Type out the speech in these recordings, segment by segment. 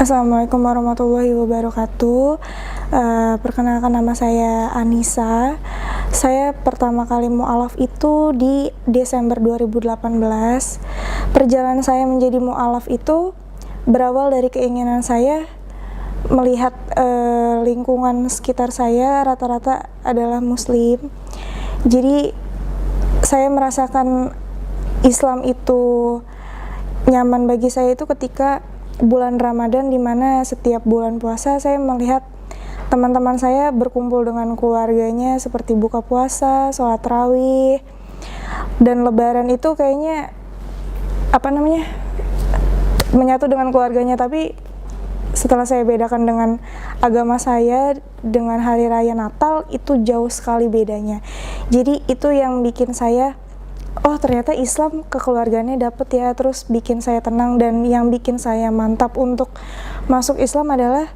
Assalamualaikum warahmatullahi wabarakatuh. Perkenalkan, nama saya Anissa. Saya pertama kali mu'alaf itu di Desember 2018. Perjalanan saya menjadi mu'alaf itu berawal dari keinginan saya melihat lingkungan sekitar saya rata-rata adalah muslim. Jadi saya merasakan Islam itu nyaman bagi saya itu ketika bulan Ramadan, di mana setiap bulan puasa saya melihat teman-teman saya berkumpul dengan keluarganya seperti buka puasa, sholat tarawih, dan lebaran itu kayaknya menyatu dengan keluarganya. Tapi setelah saya bedakan dengan agama saya, dengan hari raya Natal, itu jauh sekali bedanya. Jadi itu yang bikin saya, oh ternyata Islam kekeluargaannya dapet ya, terus bikin saya tenang. Dan yang bikin saya mantap untuk masuk Islam adalah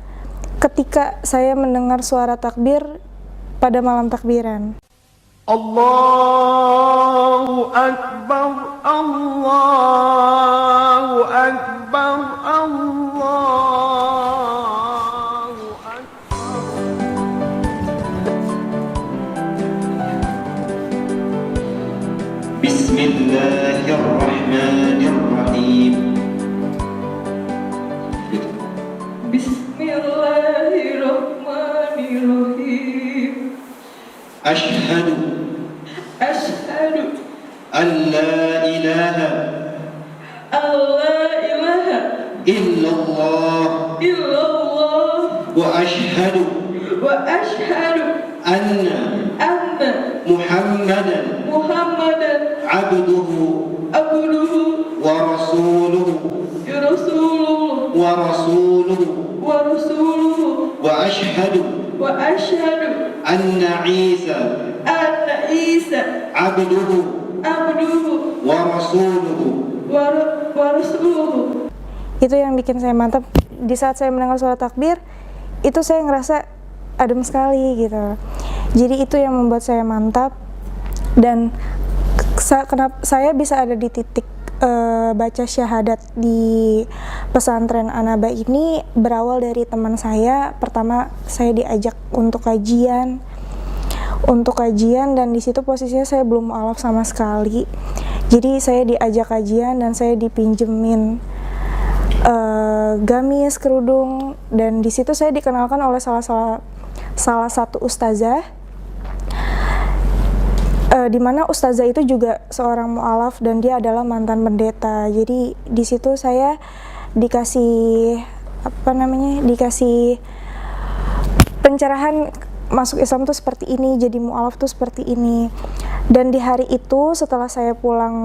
ketika saya mendengar suara takbir pada malam takbiran. Allahu Akbar, Allahu Akbar, Allahu Akbar. Bismillahirrahmanirrahim. Bismillahirrahmanirrahim. Ashhadu an la ilaha illallah wa ashhadu anna Muhammadan abduhu wa rasuluhu wa ashhadu anna Isa abduhu wa rasuluhu. Itu yang bikin saya mantap. Di saat saya mendengar suara takbir, itu saya ngerasa adem sekali gitu. Jadi itu yang membuat saya mantap. Dan kenapa saya bisa ada di titik baca syahadat di pesantren Anaba ini berawal dari teman saya. Pertama saya diajak untuk kajian dan di situ posisinya saya belum mu'alaf sama sekali. Jadi saya diajak kajian dan saya dipinjemin gamis, kerudung, dan di situ saya dikenalkan oleh salah satu ustazah, di mana ustazah itu juga seorang mu'alaf dan dia adalah mantan pendeta. Jadi di situ saya dikasih pencerahan masuk Islam tuh seperti ini, jadi mu'alaf tuh seperti ini. Dan di hari itu setelah saya pulang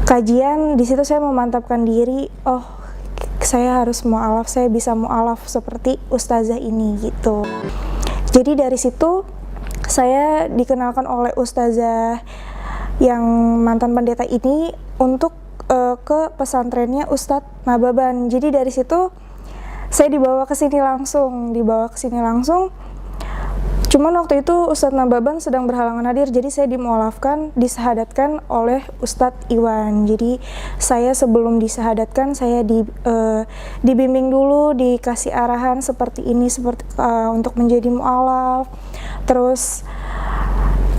kajian, di situ saya memantapkan diri, oh saya harus mu'alaf, saya bisa mu'alaf seperti ustazah ini gitu. Jadi dari situ saya dikenalkan oleh ustazah yang mantan pendeta ini untuk ke pesantrennya Ustadz Nababan. Jadi dari situ saya dibawa ke sini langsung. Cuman waktu itu Ustadz Nababan sedang berhalangan hadir, jadi saya dimu'alafkan, disahadatkan oleh Ustadz Iwan. Jadi saya sebelum disahadatkan, saya dibimbing dulu, dikasih arahan seperti ini, untuk menjadi mu'alaf. Terus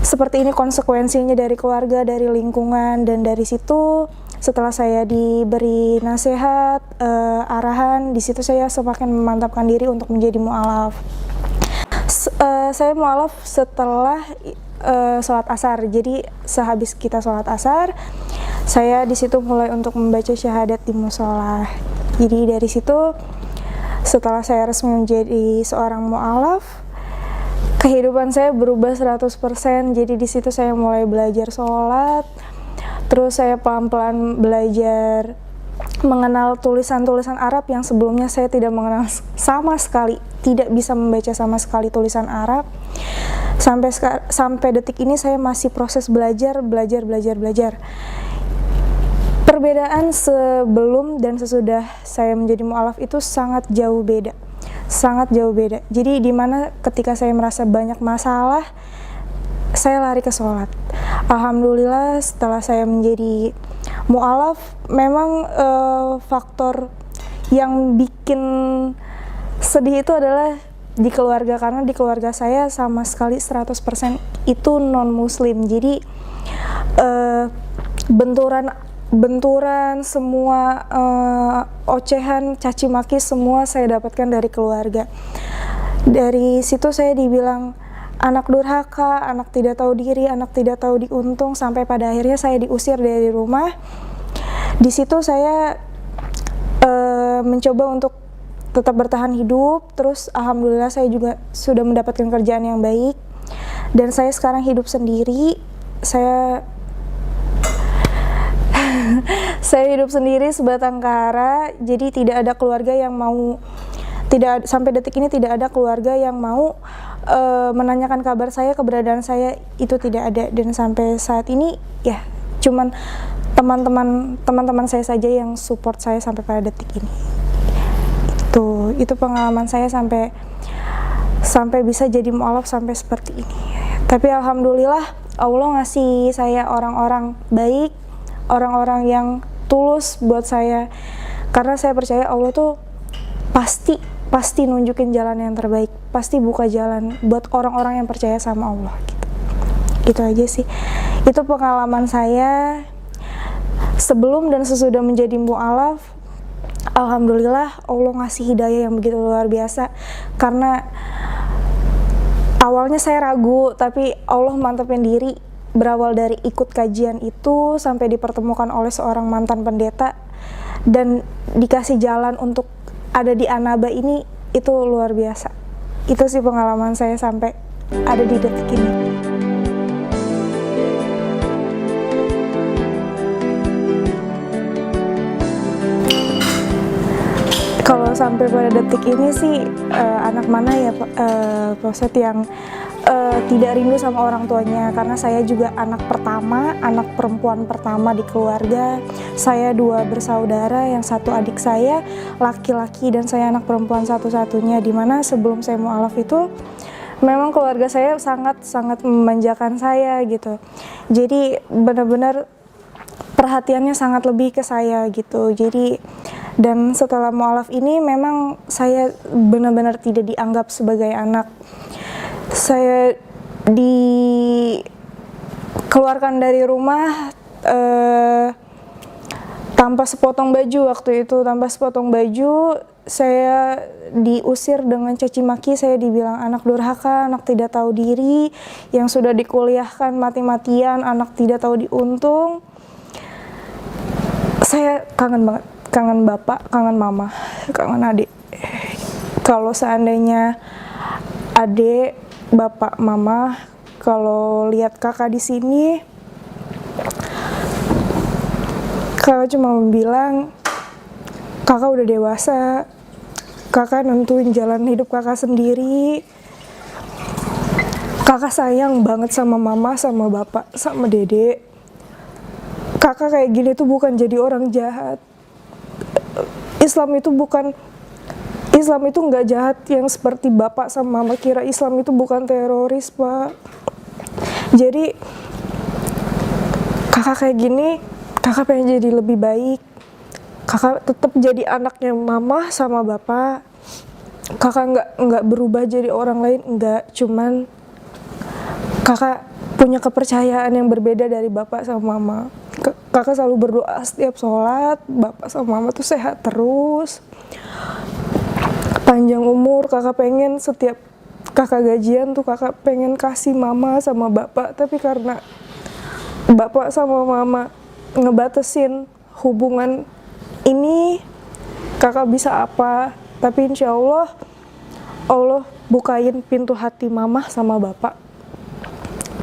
seperti ini konsekuensinya dari keluarga, dari lingkungan, dan dari situ setelah saya diberi nasihat, arahan, di situ saya semakin memantapkan diri untuk menjadi mu'alaf. Saya mu'alaf setelah sholat asar. Jadi sehabis kita sholat asar, saya di situ mulai untuk membaca syahadat di musola. Jadi dari situ setelah saya resmi menjadi seorang mu'alaf, kehidupan saya berubah 100%. Jadi di situ saya mulai belajar sholat, terus saya pelan-pelan belajar mengenal tulisan-tulisan Arab yang sebelumnya saya tidak mengenal sama sekali, tidak bisa membaca sama sekali tulisan Arab. Sampai detik ini saya masih proses belajar. Perbedaan sebelum dan sesudah saya menjadi mu'alaf itu sangat jauh beda. Jadi dimana ketika saya merasa banyak masalah, saya lari ke sholat. Alhamdulillah setelah saya menjadi mu'alaf, memang faktor yang bikin sedih itu adalah di keluarga, karena di keluarga saya sama sekali 100% itu non muslim. Jadi benturan semua, ocehan, caci maki semua saya dapatkan dari keluarga. Dari situ saya dibilang anak durhaka, anak tidak tahu diri, anak tidak tahu diuntung, sampai pada akhirnya saya diusir dari rumah. Di situ saya mencoba untuk tetap bertahan hidup. Terus alhamdulillah saya juga sudah mendapatkan kerjaan yang baik, dan saya sekarang hidup sendiri. Saya hidup sendiri sebatang kara. Jadi tidak ada keluarga yang mau, sampai detik ini tidak ada keluarga yang mau menanyakan kabar saya, keberadaan saya itu tidak ada. Dan sampai saat ini ya cuman teman-teman saya saja yang support saya sampai pada detik ini. Itu pengalaman saya sampai bisa jadi mu'alaf sampai seperti ini. Tapi alhamdulillah Allah ngasih saya orang-orang baik, orang-orang yang tulus buat saya, karena saya percaya Allah tuh pasti nunjukin jalan yang terbaik, pasti buka jalan buat orang-orang yang percaya sama Allah gitu. Itu aja sih. Itu pengalaman saya sebelum dan sesudah menjadi mu'alaf. Alhamdulillah Allah ngasih hidayah yang begitu luar biasa, karena awalnya saya ragu, tapi Allah mantapin diri. Berawal dari ikut kajian itu sampai dipertemukan oleh seorang mantan pendeta dan dikasih jalan untuk ada di Anaba ini, itu luar biasa. Itu sih pengalaman saya sampai ada di detik ini. Kalau sampai pada detik ini sih anak mana ya Pak Ustadz yang tidak rindu sama orang tuanya, karena saya juga anak pertama, anak perempuan pertama di keluarga. Saya 2 bersaudara, yang satu adik saya laki-laki dan saya anak perempuan satu-satunya, dimana sebelum saya mu'alaf itu memang keluarga saya sangat memanjakan saya gitu. Jadi benar-benar perhatiannya sangat lebih ke saya gitu. Jadi dan setelah mu'alaf ini memang saya benar-benar tidak dianggap sebagai anak. Saya dikeluarkan dari rumah tanpa sepotong baju waktu itu. Tanpa sepotong baju, saya diusir dengan caci maki. Saya dibilang anak durhaka, anak tidak tahu diri, yang sudah dikuliahkan mati-matian, anak tidak tahu diuntung. Saya kangen banget, kangen bapak, kangen mama, kangen adik. Kalau seandainya adik, bapak, mama, kalau lihat kakak di sini, kakak cuma bilang, kakak udah dewasa, kakak nentuin jalan hidup kakak sendiri. Kakak sayang banget sama mama, sama bapak, sama dedek. Kakak kayak gini tuh bukan jadi orang jahat. Islam itu nggak jahat yang seperti bapak sama mama kira. Islam itu bukan teroris, Pak. Jadi kakak kayak gini, kakak pengen jadi lebih baik. Kakak tetap jadi anaknya mama sama bapak. Kakak nggak berubah jadi orang lain, nggak. Cuman kakak punya kepercayaan yang berbeda dari bapak sama mama. Kakak selalu berdoa setiap sholat, bapak sama mama tuh sehat terus, panjang umur. Kakak pengen setiap kakak gajian tuh kakak pengen kasih mama sama bapak, tapi karena bapak sama mama ngebatasin hubungan ini, kakak bisa apa? Tapi insya Allah, Allah bukain pintu hati mama sama bapak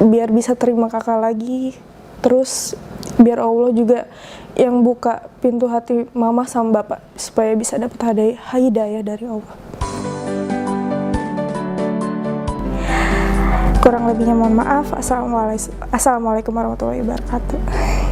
biar bisa terima kakak lagi. Terus biar Allah juga yang buka pintu hati mama sama bapak supaya bisa dapat hidayah dari Allah. Kurang lebihnya mohon maaf. Assalamualaikum warahmatullahi wabarakatuh.